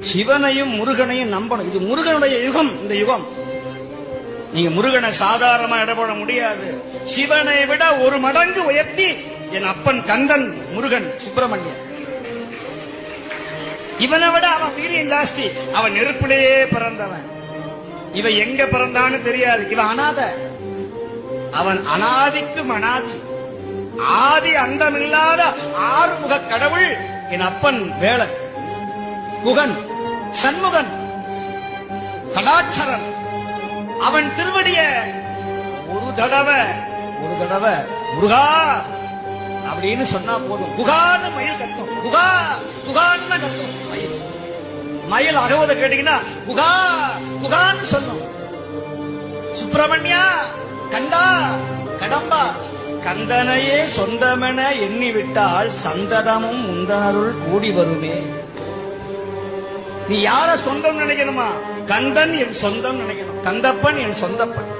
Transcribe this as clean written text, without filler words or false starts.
சிவனையும் முருகனையும் நம்பணும். இது முருகனுடைய யுகம். இந்த யுகம் நீங்க முருகனை சாதாரணமா இடப்பட முடியாது. சிவனை விட ஒரு மடங்கு உயர்த்தி என் அப்பன் கந்தன் முருகன் சுப்பிரமணியன். இவனை விட அவன் வீரியம் ஜாஸ்தி. அவன் நெருப்பிலேயே பிறந்தவன். இவன் எங்க பிறந்தான்னு தெரியாது. இவன் அனாத. அவன் அனாதிக்கும் அனாதி, ஆதி அந்தமில்லாத ஆறுமுக கடவுள் என் அப்பன் வேளன், குகன், சண்முகன், கடாட்சரன். அவன் திருவடிய ஒரு தடவை முருகா அப்படின்னு சொன்னா போதும். குகான்னு மயில் கத்தும். குகா குகான்னு கத்தும் மயில். மயில் அகவத கேட்டீங்கன்னா குகா குகான்னு சொல்லும். சுப்பிரமணியா, கந்தா, கடம்பா. கந்தனையே சொந்தமென எண்ணிவிட்டால் சந்ததமும் முந்தனருள் கூடி வருமே. நீ யார சொந்தம் நினைக்கணுமா? கந்தன் என் சொந்தம் நினைக்கணும். கந்தப்பன் என் சொந்தப்பன்.